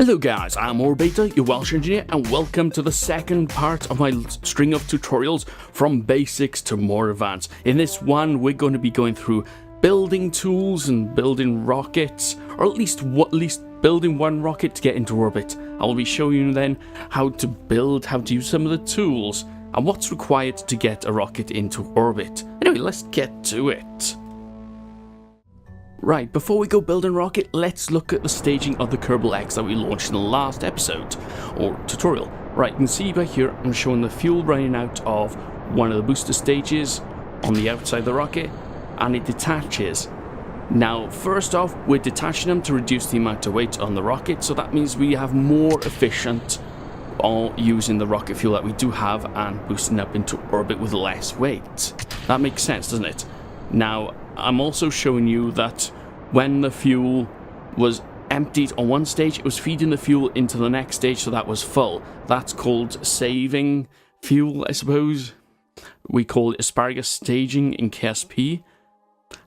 Hello guys, I'm Orbeta, your Welsh engineer, and welcome to the second part of my string of tutorials from basics to more advanced. In this one, we're going to be going through building tools and building rockets, or at least building one rocket to get into orbit. I will be showing you then how to use some of the tools, and what's required to get a rocket into orbit. Anyway, let's get to it. Right, before we go building a rocket, let's look at the staging of the Kerbal X that we launched in the last episode, or tutorial. Right, you can see by here, I'm showing the fuel running out of one of the booster stages on the outside of the rocket, and it detaches. Now, first off, we're detaching them to reduce the amount of weight on the rocket, so that means we have more efficient using the rocket fuel that we do have and boosting up into orbit with less weight. That makes sense, doesn't it? Now, I'm also showing you that when the fuel was emptied on one stage, it was feeding the fuel into the next stage, so that was full. That's called saving fuel, I suppose. We call it asparagus staging in KSP.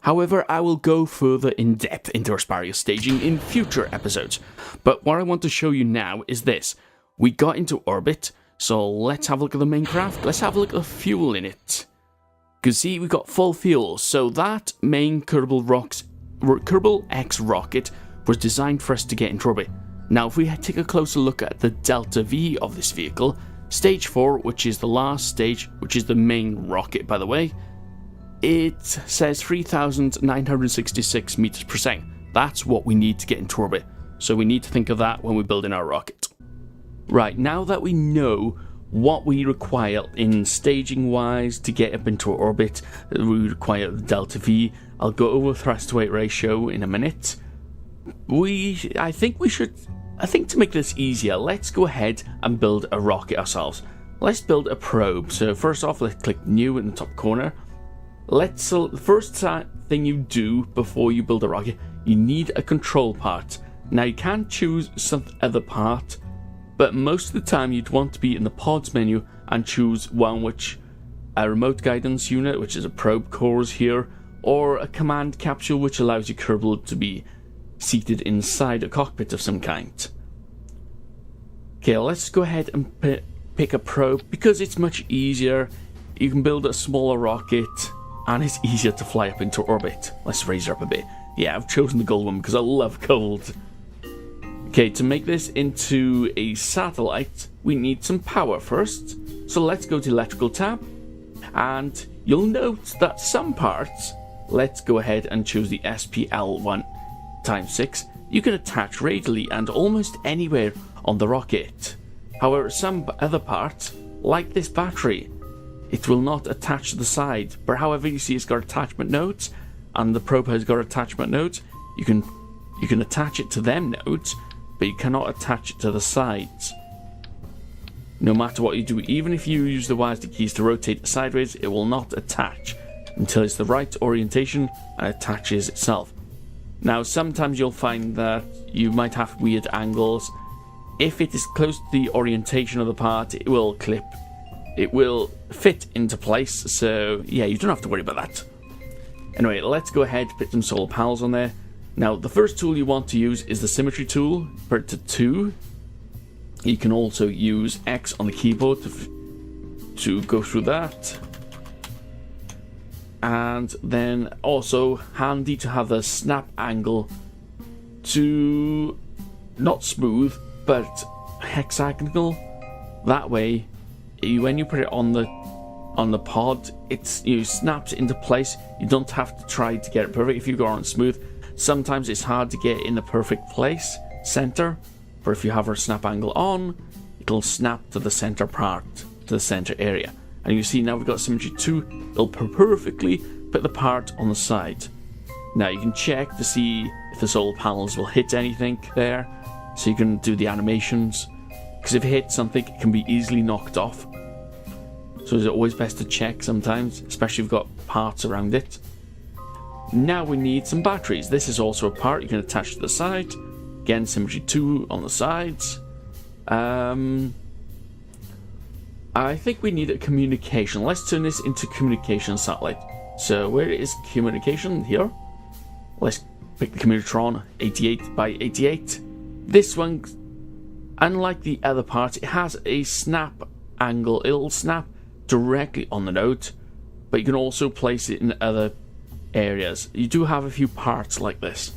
However, I will go further in depth into asparagus staging in future episodes. But what I want to show you now is this. We got into orbit, so let's have a look at the main craft. Let's have a look at the fuel in it. You can see we've got full fuel, so that main Kerbal X rocket was designed for us to get into orbit. Now, if we take a closer look at the delta V of this vehicle, stage 4, which is the last stage, which is the main rocket, by the way, it says 3,966 meters per second. That's what we need to get into orbit, so we need to think of that when we're building our rocket. Right, now that we know what we require in staging wise to get up into orbit, we require the delta V. I'll go over thrust to weight ratio in a minute. I think to make this easier, let's go ahead and build a rocket ourselves. Let's build a probe. So first off, let's click new in the top corner. The first thing you do before you build a rocket, you need a control part. Now you can choose some other part, but most of the time you'd want to be in the pods menu and choose one which a remote guidance unit, which is a probe cores here, or a command capsule which allows your Kerbal to be seated inside a cockpit of some kind. Okay, let's go ahead and pick a probe because it's much easier. You can build a smaller rocket and it's easier to fly up into orbit. Let's raise her up a bit. Yeah, I've chosen the gold one because I love gold. Okay, to make this into a satellite, we need some power first. So let's go to electrical tab, and you'll note that some parts, let's go ahead and choose the SPL1 x6. You can attach radially and almost anywhere on the rocket. However, some other parts, like this battery, it will not attach to the side. But however, you see it's got attachment nodes, and the probe has got attachment nodes. You can attach it to them nodes, but you cannot attach it to the sides. No matter what you do, even if you use the WASD keys to rotate it sideways, it will not attach until it's the right orientation and attaches itself. Now, sometimes you'll find that you might have weird angles. If it is close to the orientation of the part, it will clip. It will fit into place, so yeah, you don't have to worry about that. Anyway, let's go ahead and put some solar panels on there. Now, the first tool you want to use is the symmetry tool, put it to 2. You can also use X on the keyboard to go through that. And then also handy to have the snap angle to not smooth, but hexagonal. That way, when you put it on the pod, it snaps into place. You don't have to try to get it perfect. If you go on smooth, sometimes it's hard to get in the perfect place, center, but if you have our snap angle on, it'll snap to the center part, to the center area. And you see now we've got symmetry 2, it'll perfectly put the part on the side. Now you can check to see if the solar panels will hit anything there, so you can do the animations, because if it hits something, it can be easily knocked off. So it's always best to check sometimes, especially if you've got parts around it. Now we need some batteries. This is also a part you can attach to the side. Again, symmetry 2 on the sides. I think we need a communication. Let's turn this into communication satellite. So where is communication? Here. Let's pick the Commutron 88 by 88. This one Unlike the other parts, it has a snap angle. It'll snap directly on the node, but you can also place it in other areas. You do have a few parts like this.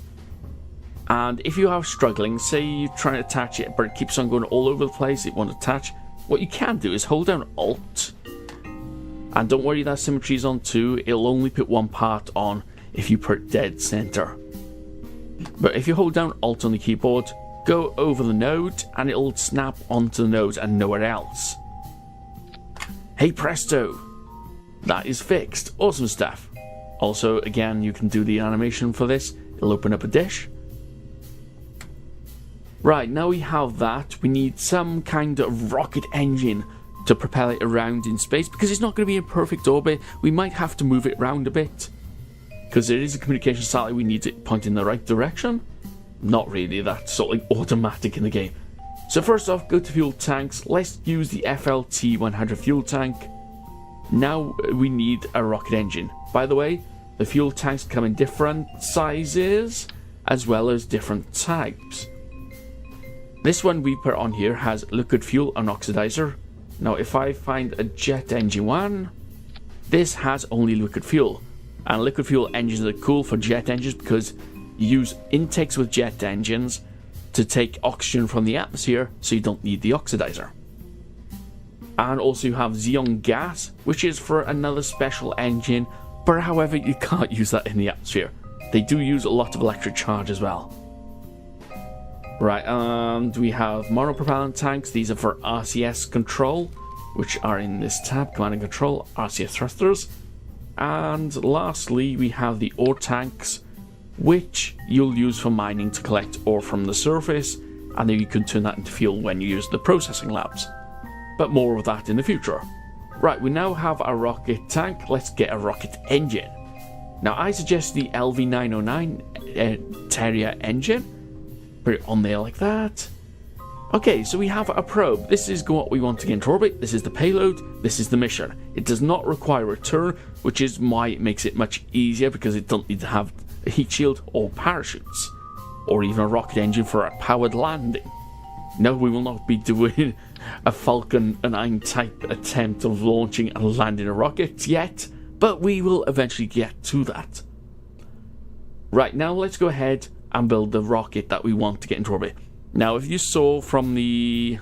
And if you are struggling, say you're trying to attach it, but it keeps on going all over the place, it won't attach, what you can do is hold down Alt. And don't worry that symmetry is on 2, it'll only put one part on if you put dead center. But if you hold down Alt on the keyboard, go over the node, and it'll snap onto the node and nowhere else. Hey presto! That is fixed. Awesome stuff. Also, again, you can do the animation for this. It'll open up a dish. Right, now we have that. We need some kind of rocket engine to propel it around in space, because it's not going to be in perfect orbit. We might have to move it around a bit, because there is a communication satellite. We need to point in the right direction. Not really, that's sort of like automatic in the game. So first off, go to fuel tanks. Let's use the FLT 100 fuel tank. Now we need a rocket engine. By the way, the fuel tanks come in different sizes as well as different types. This one we put on here has liquid fuel and oxidizer. Now if I find a jet engine one, this has only liquid fuel. And liquid fuel engines are cool for jet engines because you use intakes with jet engines to take oxygen from the atmosphere, so you don't need the oxidizer. And also you have xenon gas, which is for another special engine, but however you can't use that in the atmosphere. They do use a lot of electric charge as well. Right, and we have monopropellant tanks. These are for RCS control, which are in this tab, command and control, RCS thrusters. And lastly, we have the ore tanks, which you'll use for mining to collect ore from the surface, and then you can turn that into fuel when you use the processing labs. But more of that in the future. Right, we now have a rocket tank. Let's get a rocket engine. Now I suggest the LV909 Terrier engine. Put it on there like that. Okay, so we have a probe. This is what we want to get into orbit. This is the payload. This is the mission. It does not require a return, which is why it makes it much easier, because it doesn't need to have a heat shield or parachutes, or even a rocket engine for a powered landing. No, we will not be doing a Falcon 9 type attempt of launching and landing a rocket yet, but we will eventually get to that. Right, now let's go ahead and build the rocket that we want to get into orbit. Now, if you saw from the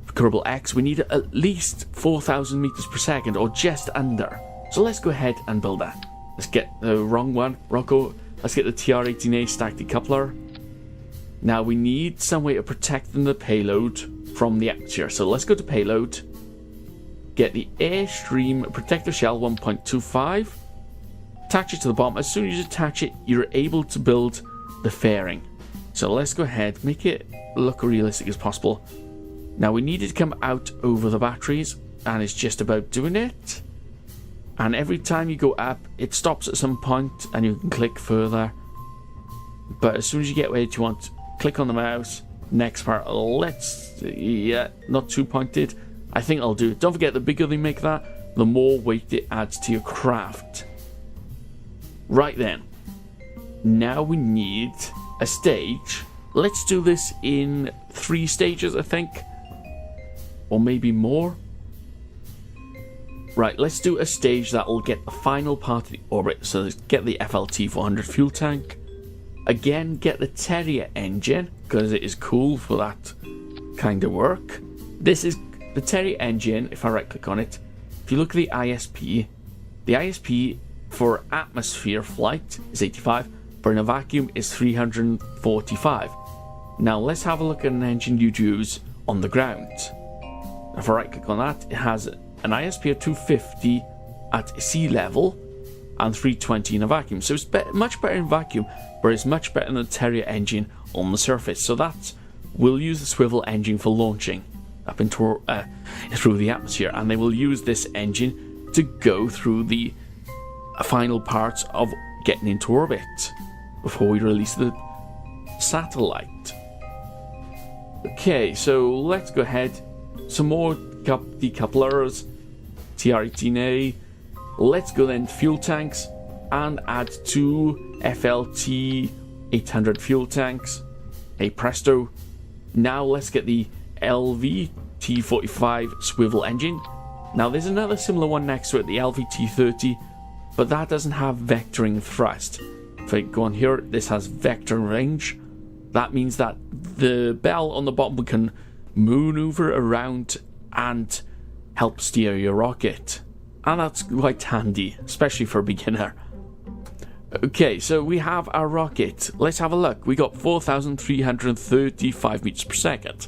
Kerbal X, we need at least 4,000 meters per second, or just under. So let's go ahead and build that. Let's get the wrong one, Rocco. Let's get the TR-18A stack decoupler. Now we need some way of protecting the payload from the atmosphere. So let's go to payload, get the Airstream protective shell 1.25, attach it to the bottom. As soon as you attach it, you're able to build the fairing. So let's go ahead, make it look realistic as possible. Now we need it to come out over the batteries, and it's just about doing it. And every time you go up, it stops at some point and you can click further. But as soon as you get where you want, click on the mouse. Next part, yeah, not too pointed. I think I'll do it. Don't forget, the bigger they make that, the more weight it adds to your craft. Right then. Now we need a stage. Let's do this in 3 stages, I think. Or maybe more. Right, let's do a stage that will get the final part of the orbit. So let's get the FLT 400 fuel tank. Again, get the Terrier engine, because it is cool for that kind of work. This is the Terrier engine. If I right click on it, if you look at the ISP for atmosphere flight is 85, but in a vacuum is 345. Now let's have a look at an engine you'd use on the ground. If I right click on that, it has an ISP of 250 at sea level and 320 in a vacuum. So it's much better in vacuum, but it's much better than the Terrier engine on the surface. So that will use the swivel engine for launching up into through the atmosphere, and they will use this engine to go through the final parts of getting into orbit before we release the satellite. Okay, so let's go ahead. Some more decouplers, TR-18A. Let's go then to fuel tanks and add 2 FLT 800 fuel tanks. Hey presto. Now let's get the LVT-45 swivel engine. Now there's another similar one next to it, the LVT-30, but that doesn't have vectoring thrust. If I go on here, this has vector range. That means that the bell on the bottom can maneuver around and help steer your rocket. And that's quite handy, especially for a beginner. Okay, so we have our rocket. Let's have a look. We got 4,335 meters per second.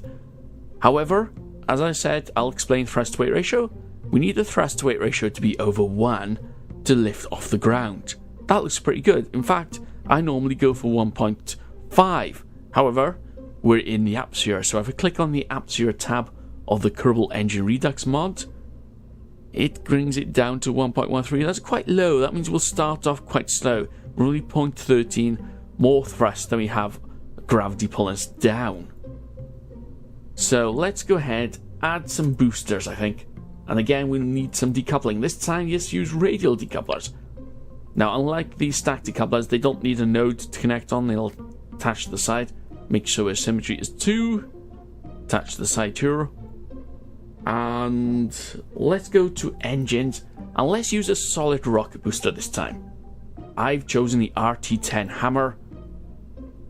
However, as I said, I'll explain thrust-to-weight ratio. We need the thrust-to-weight ratio to be over 1 to lift off the ground. That looks pretty good. In fact, I normally go for 1.5. However, we're in the atmosphere, so if I click on the atmosphere tab of the Kerbal Engine Redux mod, it brings it down to 1.13. That's quite low. That means we'll start off quite slow. We're only 0.13 more thrust than we have gravity pulling us down. So let's go ahead, add some boosters, I think. And again, we'll need some decoupling. This time, just use radial decouplers. Now, unlike these stacked decouplers, they don't need a node to connect on. They'll attach to the side. Make sure our symmetry is 2. Attach to the side here. And let's go to engines. And let's use a solid rocket booster this time. I've chosen the RT10 hammer.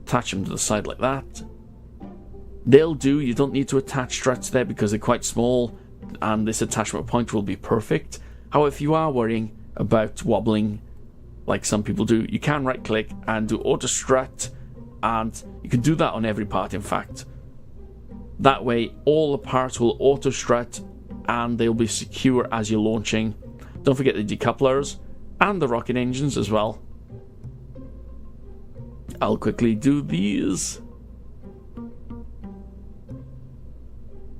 Attach them to the side like that. They'll do. You don't need to attach struts there because they're quite small. And this attachment point will be perfect. However, if you are worrying about wobbling, like some people do, you can right click and do auto strut, and you can do that on every part, in fact. That way all the parts will auto strut and they'll be secure as you're launching. Don't forget the decouplers and the rocket engines as well. I'll quickly do these.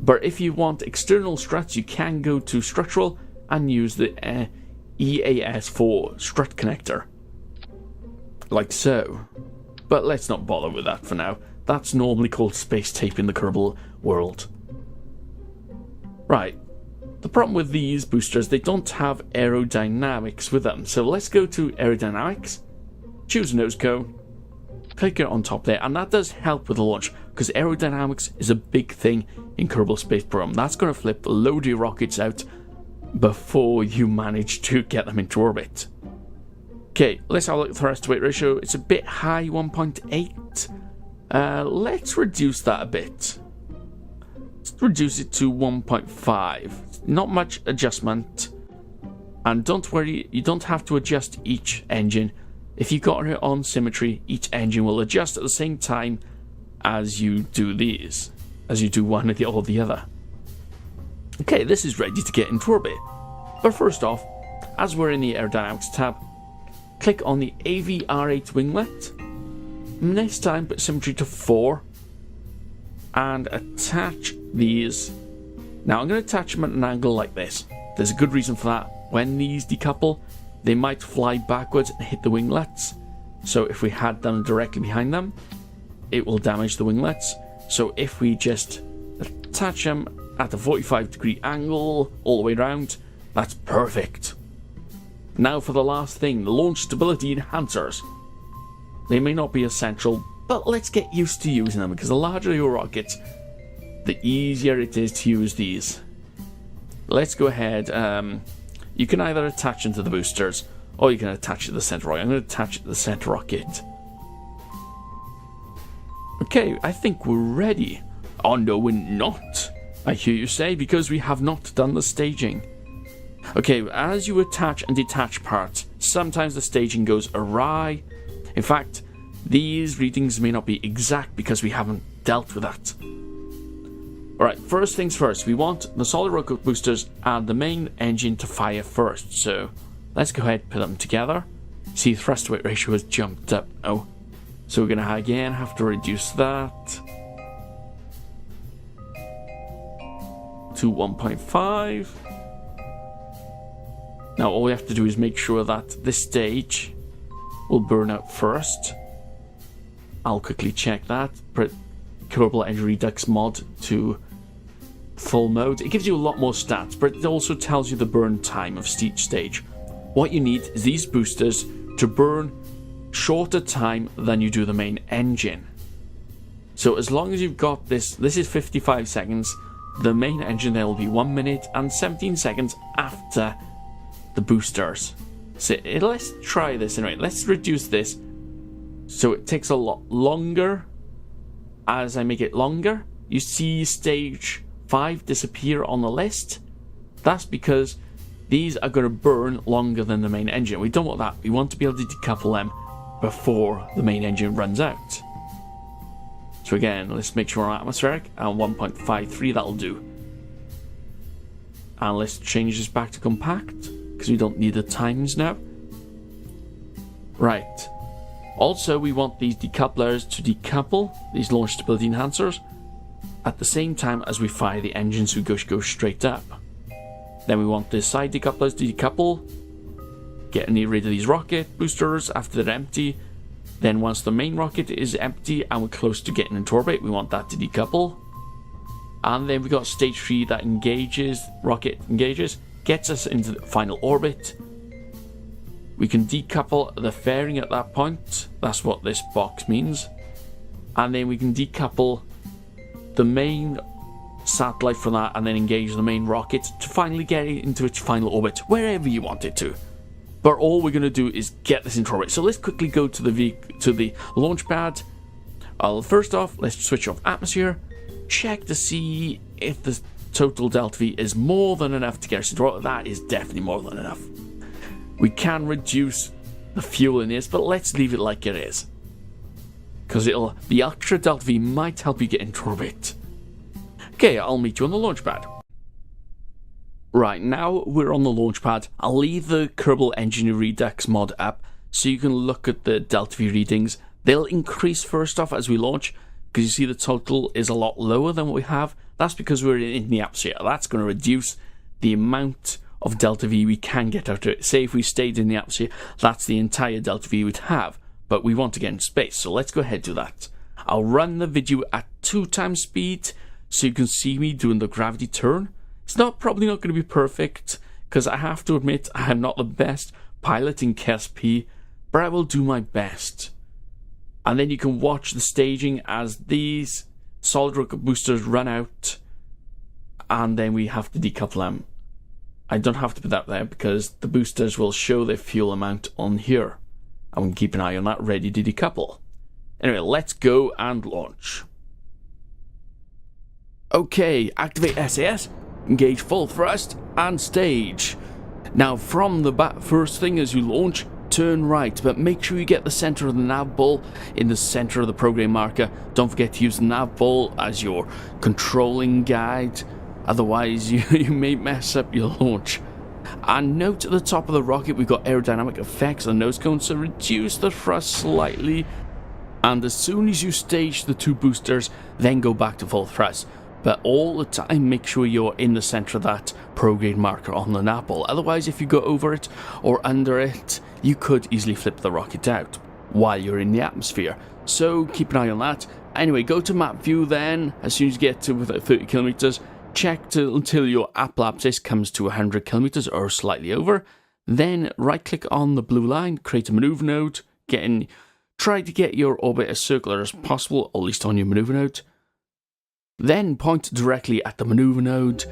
But if you want external struts, you can go to structural and use the EAS4 strut connector. Like so. But let's not bother with that for now. That's normally called space tape in the Kerbal world. Right. The problem with these boosters, they don't have aerodynamics with them. So let's go to aerodynamics. Choose nose cone. Click it on top there, and that does help with the launch because aerodynamics is a big thing in Kerbal Space Program. That's going to flip a load of your rockets out before you manage to get them into orbit. Okay, let's have a look at the thrust-to-weight ratio. It's a bit high, 1.8. Let's reduce that a bit. Let's reduce it to 1.5. Not much adjustment. And don't worry, you don't have to adjust each engine. If you got it on symmetry, each engine will adjust at the same time as you do these. As you do one or the other. Okay, this is ready to get into orbit. But first off, as we're in the aerodynamics tab, click on the AVR8 winglet. Next time, put symmetry to 4. And attach these. Now, I'm going to attach them at an angle like this. There's a good reason for that. When these decouple, they might fly backwards and hit the winglets. So if we had them directly behind them, it will damage the winglets. So if we just attach them at a 45-degree angle all the way around, that's perfect. Now for the last thing, the launch stability enhancers. They may not be essential, but let's get used to using them because the larger your rocket, the easier it is to use these. Let's go ahead. You can either attach them to the boosters or you can attach it to the center rocket. I'm going to attach it to the center rocket. Okay, I think we're ready. Oh no, we're not, I hear you say, because we have not done the staging. Okay, as you attach and detach parts, sometimes the staging goes awry. In fact, these readings may not be exact because we haven't dealt with that. Alright, first things first, we want the solid rocket boosters and the main engine to fire first. So, let's go ahead and put them together. See, thrust-to-weight ratio has jumped up now. So we're going to again have to reduce that to 1.5. Now all we have to do is make sure that this stage will burn out first. I'll quickly check that. Put Kerbal Engine Redux mod to full mode. It gives you a lot more stats, but it also tells you the burn time of each stage. What you need is these boosters to burn shorter time than you do the main engine. So as long as you've got this is 55 seconds. The main engine there will be 1 minute and 17 seconds after the boosters. So let's try this anyway. Let's reduce this so it takes a lot longer. As I make it longer, you see stage 5 disappear on the list. That's because these are going to burn longer than the main engine. We don't want that. We want to be able to decouple them before the main engine runs out. So again, let's make sure we're on atmospheric, and 1.53, that'll do. And let's change this back to compact, because we don't need the times now. Right. Also, we want these decouplers to decouple, these launch stability enhancers, at the same time as we fire the engine, so we go straight up. Then we want the side decouplers to decouple, getting rid of these rocket boosters after they're empty. Then once the main rocket is empty and we're close to getting into orbit, we want that to decouple. And then we got stage 3 that rocket engages, gets us into the final orbit. We can decouple the fairing at that point. That's what this box means. And then we can decouple the main satellite from that and then engage the main rocket to finally get it into its final orbit, wherever you want it to. But all we're going to do is get this into orbit. So let's quickly go to the launch pad. First off, let's switch off atmosphere. Check to see if the total delta V is more than enough to get us into orbit. That is definitely more than enough. We can reduce the fuel in this, but let's leave it like it is. Because the extra delta V might help you get into orbit. Okay, I'll meet you on the launch pad. Right, now we're on the launch pad. I'll leave the Kerbal Engine Redux mod up so you can look at the delta V readings. They'll increase first off as we launch, because you see the total is a lot lower than what we have. That's because we're in the atmosphere. That's going to reduce the amount of delta V we can get out of it. Say if we stayed in the atmosphere, that's the entire delta V we'd have, but we want to get into space, so let's go ahead and do that. I'll run the video at 2x speed so you can see me doing the gravity turn. It's probably not going to be perfect, because I have to admit I'm not the best pilot in KSP, but I will do my best. And then you can watch the staging as these solid rocket boosters run out, and then we have to decouple them. I don't have to put that there because the boosters will show their fuel amount on here. I will keep an eye on that, ready to decouple. Anyway, let's go and launch. Okay, activate SAS. Engage full thrust and stage. Now from the first thing as you launch, turn right, but make sure you get the center of the nav ball in the center of the program marker. Don't forget to use the nav ball as your controlling guide, otherwise you may mess up your launch. And note at the top of the rocket we've got aerodynamic effects on the nose cone, so reduce the thrust slightly, and as soon as you stage the 2 boosters, then go back to full thrust. But all the time, make sure you're in the center of that prograde marker on the nav ball. Otherwise, if you go over it or under it, you could easily flip the rocket out while you're in the atmosphere. So keep an eye on that. Anyway, go to map view then. As soon as you get to within 30 kilometers, check until your apoapsis comes to 100 kilometers or slightly over. Then right click on the blue line, create a maneuver node. Try to get your orbit as circular as possible, or at least on your maneuver node. Then point directly at the maneuver node,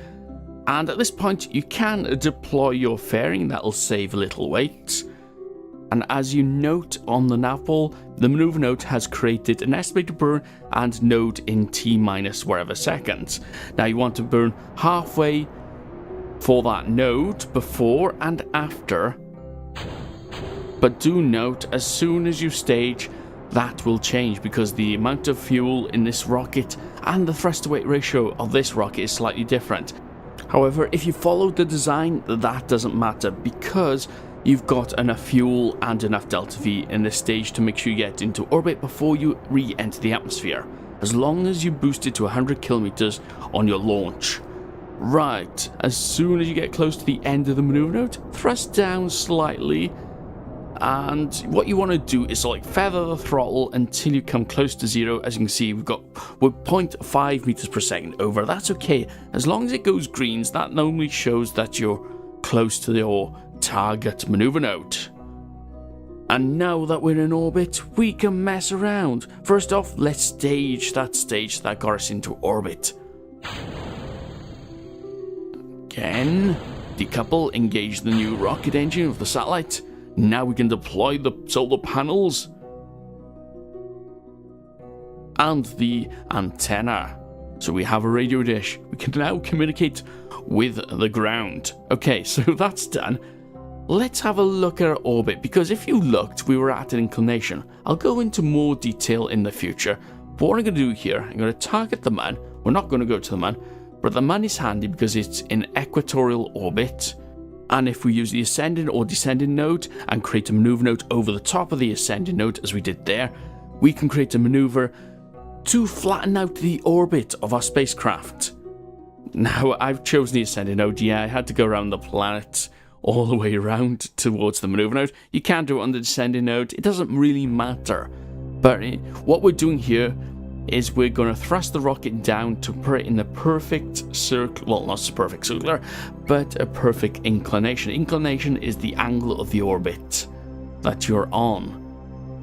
and at this point you can deploy your fairing. That'll save a little weight. And as you note on the nav ball, the maneuver node has created an estimated burn and node in T minus wherever seconds. Now you want to burn halfway for that node before and after, but do note as soon as you stage, that will change because the amount of fuel in this rocket and the thrust to weight ratio of this rocket is slightly different. However, if you follow the design, that doesn't matter because you've got enough fuel and enough delta V in this stage to make sure you get into orbit before you re-enter the atmosphere, as long as you boost it to 100 kilometers on your launch. Right, as soon as you get close to the end of the maneuver node, thrust down slightly. And what you want to do is feather the throttle until you come close to 0. As you can see, we're 0.5 meters per second over. That's okay. As long as it goes greens, that normally shows that you're close to your target maneuver node. And now that we're in orbit, we can mess around. First off, let's stage that got us into orbit. Again, decouple, engage the new rocket engine of the satellite. Now we can deploy the solar panels and the antenna. So we have a radio dish. We can now communicate with the ground. Okay, so that's done. Let's have a look at our orbit, because if you looked, we were at an inclination. I'll go into more detail in the future, but what I'm going to do here, I'm going to target the man. We're not going to go to the man, but the man is handy because it's in equatorial orbit. And if we use the ascending or descending node and create a maneuver node over the top of the ascending node, as we did there, we can create a maneuver to flatten out the orbit of our spacecraft. Now, I've chosen the ascending node. Yeah, I had to go around the planet all the way around towards the maneuver node. You can do it on the descending node. It doesn't really matter. But what we're doing here is we're going to thrust the rocket down to put it in the perfect circle. Well, not perfect circular, but a perfect inclination. Inclination is the angle of the orbit that you're on.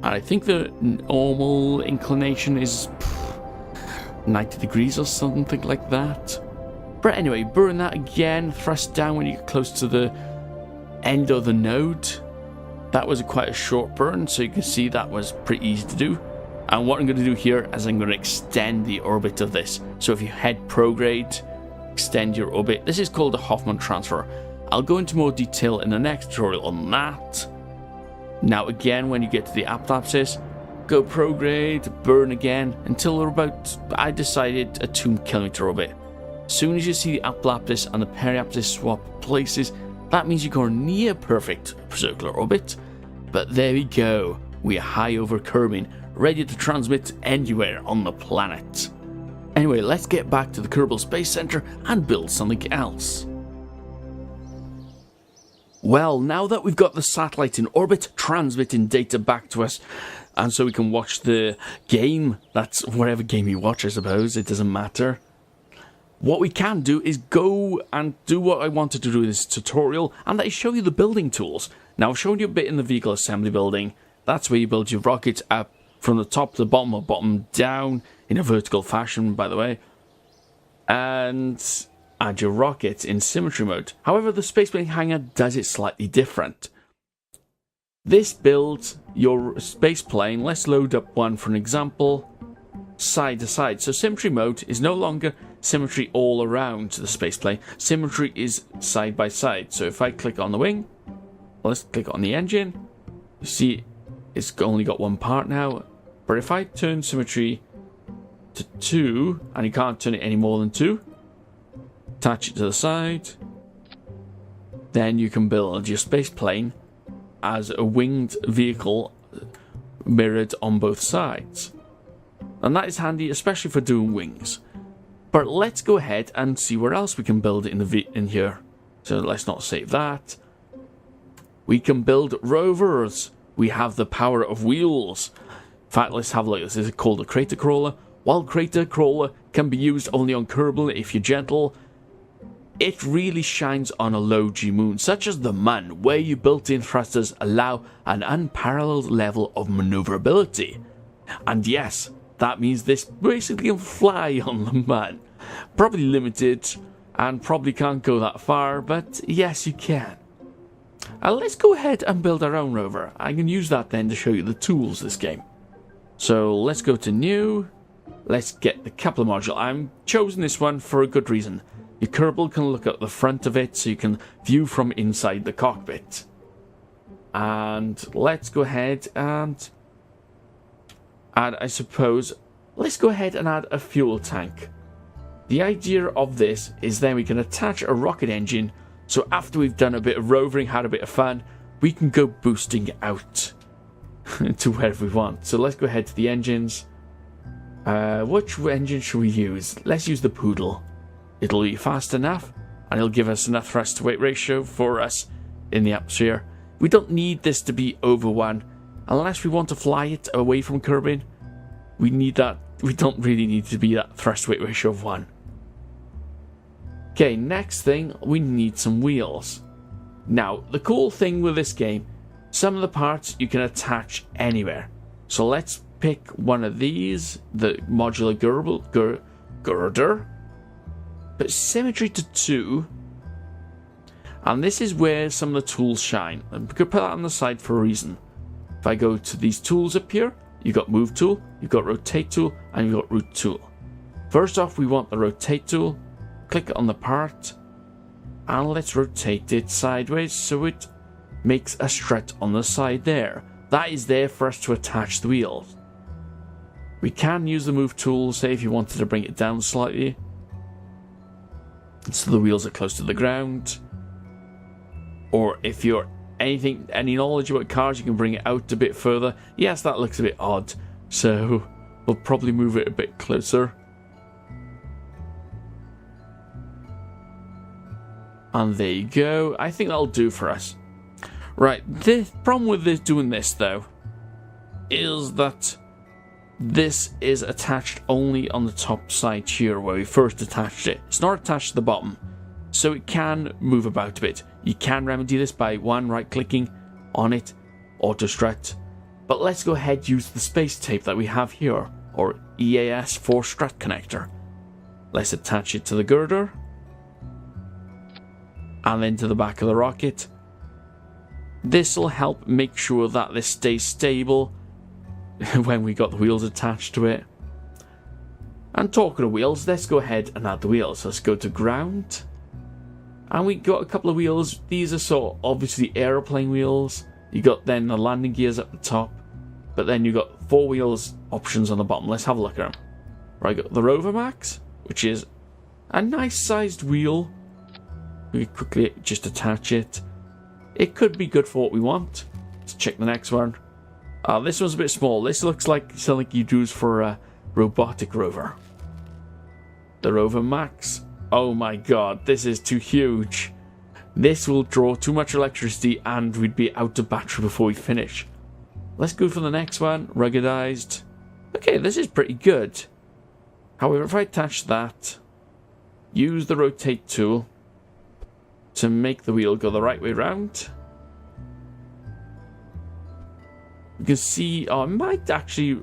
And I think the normal inclination is 90 degrees or something like that. But anyway, burn that again, thrust down when you get close to the end of the node. That was quite a short burn, so you can see that was pretty easy to do. And what I'm going to do here is I'm going to extend the orbit of this. So if you head prograde, extend your orbit. This is called the Hoffman transfer. I'll go into more detail in the next tutorial on that. Now again, when you get to the apoapsis, go prograde, burn again, until we're about, I decided, a 2 kilometer orbit. As soon as you see the apoapsis and the periapsis swap places, that means you go near perfect circular orbit. But there we go, we are high over Kerbal, ready to transmit anywhere on the planet. Anyway, let's get back to the Kerbal Space Center and build something else. Well, now that we've got the satellite in orbit, transmitting data back to us, and so we can watch the game, that's whatever game you watch, I suppose, it doesn't matter. What we can do is go and do what I wanted to do in this tutorial, and I show you the building tools. Now, I've shown you a bit in the vehicle assembly building. That's where you build your rockets up from the top to the bottom, or bottom down, in a vertical fashion, by the way. And add your rockets in symmetry mode. However, the spaceplane hangar does it slightly different. This builds your spaceplane. Let's load up one for an example. Side to side. So symmetry mode is no longer symmetry all around the spaceplane. Symmetry is side by side. So if I click on the wing, let's click on the engine. You see it's only got one part now. But if I turn symmetry to 2, and you can't turn it any more than 2, attach it to the side, then you can build your space plane as a winged vehicle mirrored on both sides. And that is handy, especially for doing wings. But let's go ahead and see where else we can build it in here. So let's not save that. We can build rovers. We have the power of wheels. In fact, let's have a look. This is called a crater crawler. While crater crawler can be used only on Kerbal if you're gentle, it really shines on a low G moon, such as the Mun, where your built-in thrusters allow an unparalleled level of maneuverability. And yes, that means this basically can fly on the Mun. Probably limited, and probably can't go that far, but yes, you can. Let's go ahead and build our own rover. I can use that then to show you the tools this game. So let's go to new. Let's get the Kepler module. I'm chosen this one for a good reason. Your Kerbal can look at the front of it, so you can view from inside the cockpit. And let's go ahead and add, I suppose, let's go ahead and add a fuel tank. The idea of this is then we can attach a rocket engine, so after we've done a bit of rovering, had a bit of fun, we can go boosting out to wherever we want. So let's go ahead to the engines. Which engine should we use? Let's use the Poodle. It'll be fast enough, and it'll give us enough thrust to weight ratio for us in the atmosphere. We don't need this to be over 1, unless we want to fly it away from Kerbal. We need that. We don't really need to be that thrust weight ratio of 1. Okay, next thing, we need some wheels. Now, the cool thing with this game Some of the parts you can attach anywhere. So let's pick one of these, the modular girder. But symmetry to 2. And this is where some of the tools shine. And we could put that on the side for a reason. If I go to these tools up here, you've got move tool, you've got rotate tool, and you've got root tool. First off, we want the rotate tool. Click on the part, and let's rotate it sideways so it makes a strut on the side there. That is there for us to attach the wheels. We can use the move tool, say if you wanted to bring it down slightly, so the wheels are close to the ground. Or if you're any knowledge about cars, you can bring it out a bit further. Yes, that looks a bit odd, so we'll probably move it a bit closer. And there you go. I think that'll do for us. Right, the problem with doing this, though, is that this is attached only on the top side here where we first attached it. It's not attached to the bottom, so it can move about a bit. You can remedy this by right-clicking on it, auto strut. But let's go ahead and use the space tape that we have here, or EAS for strut connector. Let's attach it to the girder, and then to the back of the rocket. This will help make sure that this stays stable when we got the wheels attached to it. And talking of wheels, let's go ahead and add the wheels. Let's go to ground. And we got a couple of wheels. These are sort of obviously aeroplane wheels. You got then the landing gears at the top. But then you got 4 wheels options on the bottom. Let's have a look at them. Right, got the Rover Max, which is a nice sized wheel. We quickly just attach it. It could be good for what we want. Let's check the next one. This one's a bit small. This looks like something you'd use for a robotic rover. The Rover Max. Oh my god, this is too huge. This will draw too much electricity and we'd be out of battery before we finish. Let's go for the next one. Ruggedized. Okay, this is pretty good. However, if I attach that, use the rotate tool to make the wheel go the right way round. You can see, it might actually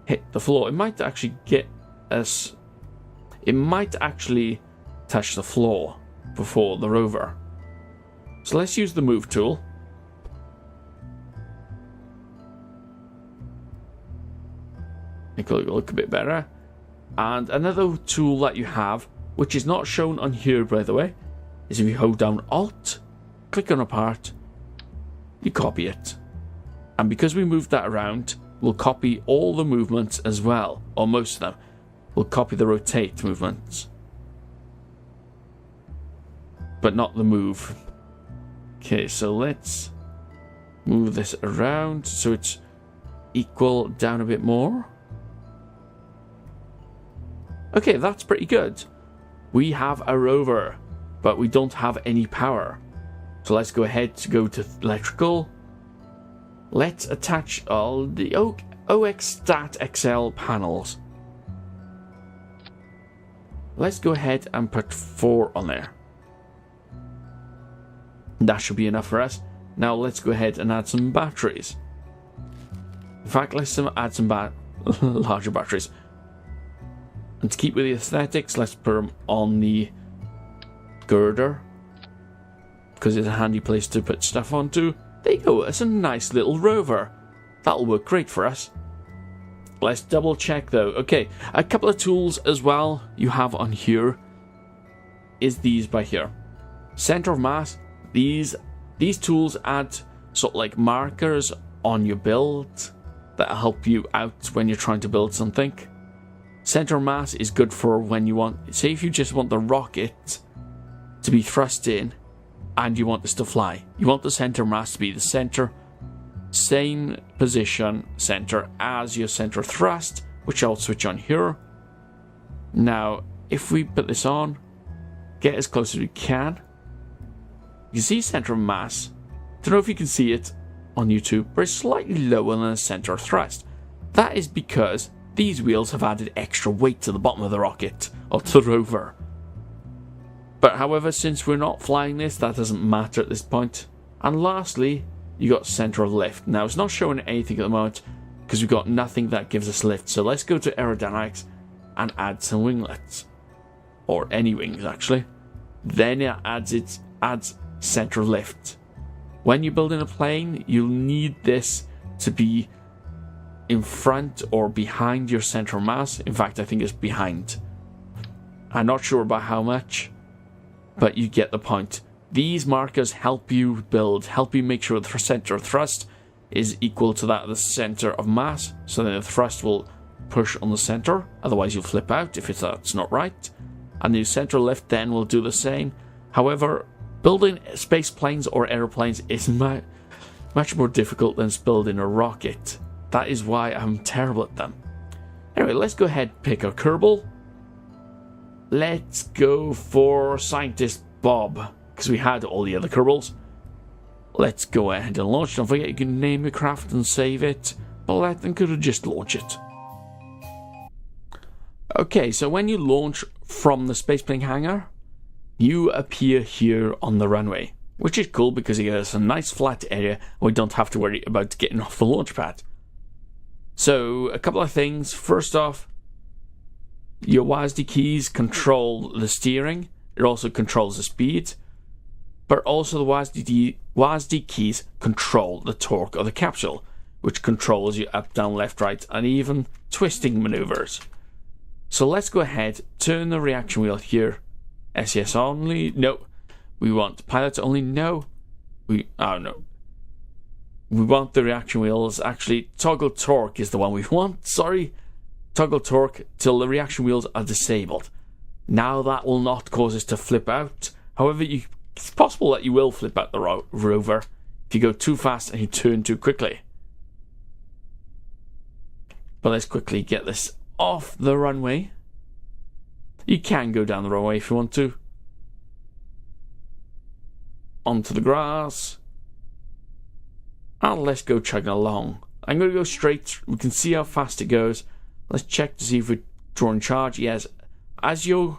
hit the floor. It might actually get us. It might actually touch the floor before the rover. So let's use the move tool. Make it look a bit better. And another tool that you have, which is not shown on here by the way, is if you hold down Alt, click on a part, you copy it. And because we moved that around, we'll copy all the movements as well, or most of them. We'll copy the rotate movements, but not the move. Okay, so let's move this around so it's equal down a bit more. Okay, that's pretty good. We have a rover, but we don't have any power. So let's go ahead to go to electrical. Let's attach all the OX Stat XL panels. Let's go ahead and put 4 on there. That should be enough for us. Now let's go ahead and add some batteries. In fact, let's add some larger batteries. And to keep with the aesthetics, let's put them on the girder, because it's a handy place to put stuff onto. There you go, it's a nice little rover. That'll work great for us. Let's double check though. Okay, a couple of tools as well you have on here is these by here. Center of mass. These tools add sort of like markers on your build that help you out when you're trying to build something. Center of mass is good for when you want, say if you just want the rocket to be thrust in and you want this to fly. You want the center of mass to be the center, same position center as your center of thrust, which I'll switch on here. Now, if we put this on, get as close as we can. You see center of mass. Don't know if you can see it on YouTube, but it's slightly lower than the center of thrust. That is because these wheels have added extra weight to the bottom of the rocket, or to the rover. But however, since we're not flying this, that doesn't matter at this point. And lastly, you got center of lift. Now, it's not showing anything at the moment because we've got nothing that gives us lift. So let's go to aerodynamics and add some winglets. Or any wings, actually. Then it adds center of lift. When you're building a plane, you'll need this to be in front or behind your center of mass. In fact, I think it's behind. I'm not sure about how much, but you get the point. These markers help you build, help you make sure the center of thrust is equal to that of the center of mass, so then the thrust will push on the center, otherwise you'll flip out if that's not right. And the center of lift then will do the same. However, building space planes or aeroplanes is much more difficult than building a rocket. That is why I'm terrible at them. Anyway, let's go ahead and pick a Kerbal. Let's go for Scientist Bob, because we had all the other Kerbals. Let's go ahead and launch. Don't forget you can name your craft and save it, but let them could have just launch it. Okay, so when you launch from the spaceplane hangar, you appear here on the runway, which is cool because it gives us a nice flat area and we don't have to worry about getting off the launch pad. So, a couple of things. First off, your WASD keys control the steering. It also controls the speed. But also the WASD keys control the torque of the capsule, which controls your up, down, left, right, and even twisting maneuvers. So let's go ahead, turn the reaction wheel here. SES only? No. We want pilots only? No. No. We want the reaction wheels. Actually, toggle torque is the one we want. Sorry. Toggle torque till the reaction wheels are disabled. Now that will not cause us to flip out. However, it's possible that you will flip out the rover if you go too fast and you turn too quickly. But let's quickly get this off the runway. You can go down the runway if you want to. Onto the grass. And let's go chugging along. I'm going to go straight. We can see how fast it goes. Let's check to see if we're drawing charge. Yes, as you're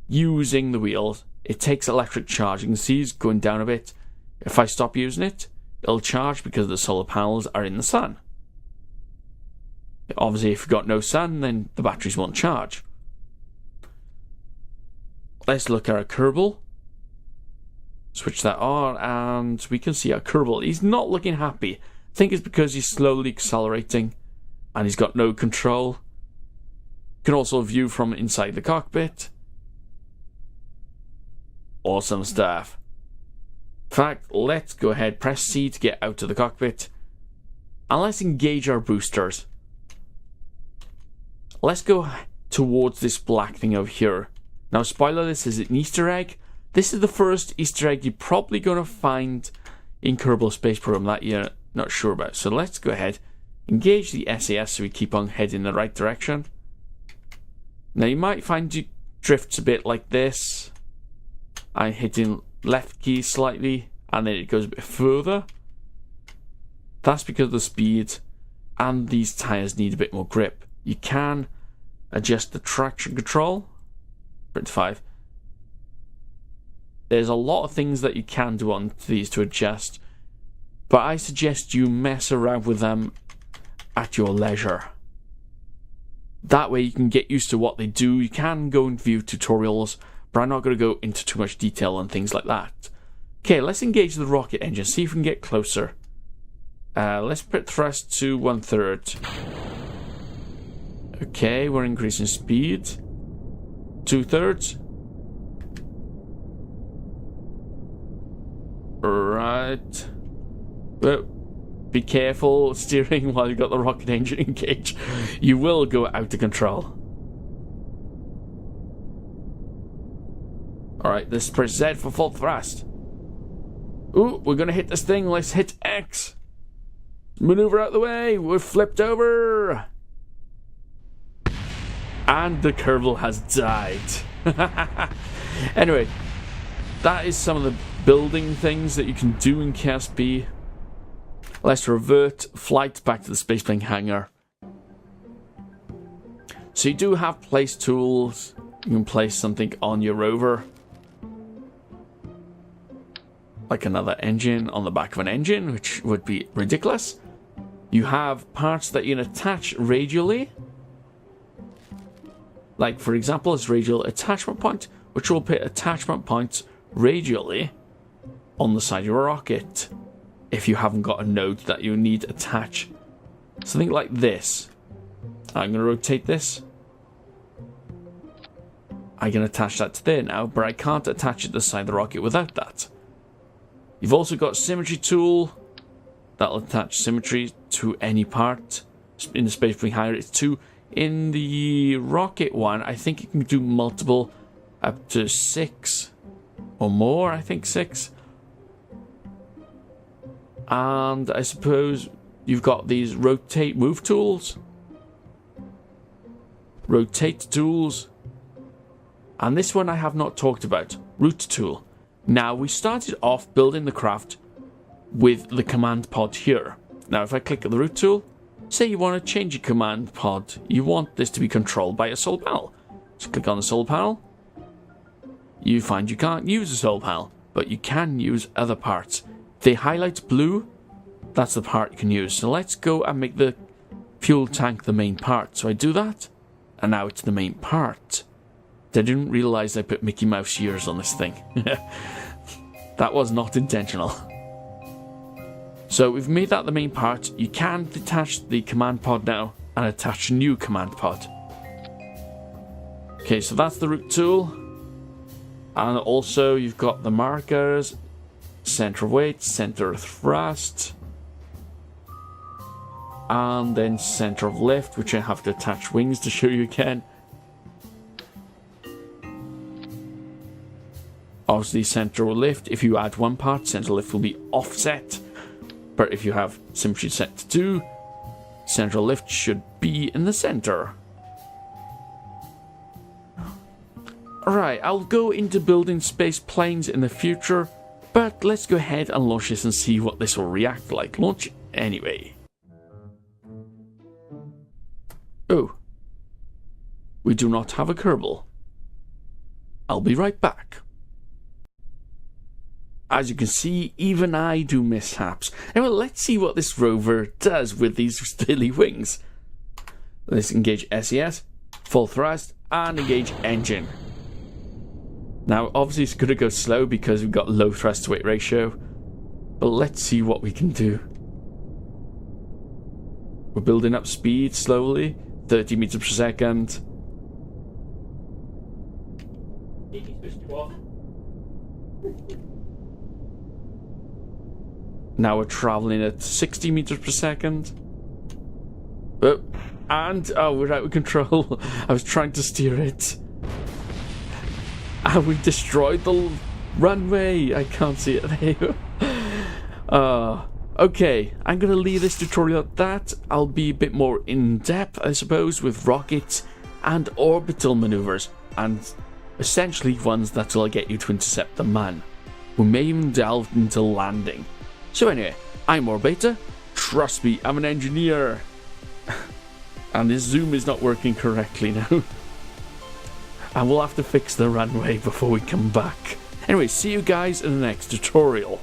using the wheels, it takes electric charge. You can see it's going down a bit. If I stop using it, it'll charge because the solar panels are in the sun. Obviously, if you've got no sun, then the batteries won't charge. Let's look at our Kerbal. Switch that on, and we can see our Kerbal. He's not looking happy. I think it's because he's slowly accelerating, and he's got no control. You can also view from inside the cockpit. Awesome stuff. In fact, let's go ahead, press C to get out of the cockpit, and let's engage our boosters. Let's go towards this black thing over here. Now, spoiler, this is an Easter egg. This is the first Easter egg you're probably going to find in Kerbal Space Program that you're not sure about. So let's go ahead, engage the SAS so we keep on heading in the right direction. Now, you might find you drifts a bit like this. I'm hitting left key slightly, and then it goes a bit further. That's because of the speed, and these tyres need a bit more grip. You can adjust the traction control. 25. There's a lot of things that you can do on these to adjust, but I suggest you mess around with them at your leisure. That way you can get used to what they do. You can go and view tutorials, but I'm not going to go into too much detail on things like that. Okay, let's engage the rocket engine, see if we can get closer. Let's put thrust to 1/3. Okay, we're increasing speed. 2/3. Right. Well, be careful steering while you've got the rocket engine engaged. You will go out of control. Alright, let's press Z for full thrust. Ooh, we're gonna hit this thing. Let's hit X. Maneuver out the way. We're flipped over. And the Kerbal has died. Anyway, that is some of the building things that you can do in Chaos B. Let's revert flight back to the spaceplane hangar. So you do have place tools. You can place something on your rover. like another engine on the back of an engine, which would be ridiculous. You have parts that you can attach radially. Like, for example, this radial attachment point, which will put attachment points radially on the side of your rocket. If you haven't got a node that you need to attach. Something like this. I'm going to rotate this. I can attach that to there now, but I can't attach it to the side of the rocket without that. You've also got symmetry tool. That'll attach symmetry to any part in the space between higher. It's 2. In the rocket one, I think you can do multiple up to 6 or more. I think 6. And I suppose you've got these rotate move tools. Rotate tools. And this one I have not talked about. Root tool. Now, we started off building the craft with the command pod here. Now, if I click the root tool, say you want to change your command pod. You want this to be controlled by a solar panel. So click on the solar panel. You find you can't use the solar panel, but you can use other parts. If they highlight blue, that's the part you can use. So let's go and make the fuel tank the main part. So I do that, and now it's the main part. I didn't realise I put Mickey Mouse ears on this thing. That was not intentional. So we've made that the main part. You can detach the command pod now and attach a new command pod. Okay, so that's the root tool. And also you've got the markers, center of weight, center of thrust, and then center of lift, which I have to attach wings to show you again. Obviously, center of lift, if you add one part, center of lift will be offset. But if you have symmetry set to 2, center of lift should be in the center. Alright, I'll go into building space planes in the future, but let's go ahead and launch this and see what this will react like. Launch anyway. Oh. We do not have a Kerbal. I'll be right back. As you can see, even I do mishaps. Anyway, let's see what this rover does with these silly wings. Let's engage SES, full thrust, and engage engine. Now, obviously it's going to go slow because we've got low thrust to weight ratio. But let's see what we can do. We're building up speed slowly, 30 meters per second. Now we're traveling at 60 meters per second. Oh, and we're out of control. I was trying to steer it. And we destroyed the runway. I can't see it there. Okay, I'm going to leave this tutorial at that. I'll be a bit more in-depth, I suppose, with rockets and orbital maneuvers. And essentially ones that will get you to intercept the man. We may even delve into landing. So anyway, I'm Orbiter. Trust me, I'm an engineer. And this zoom is not working correctly now. And we'll have to fix the runway before we come back. Anyway, see you guys in the next tutorial.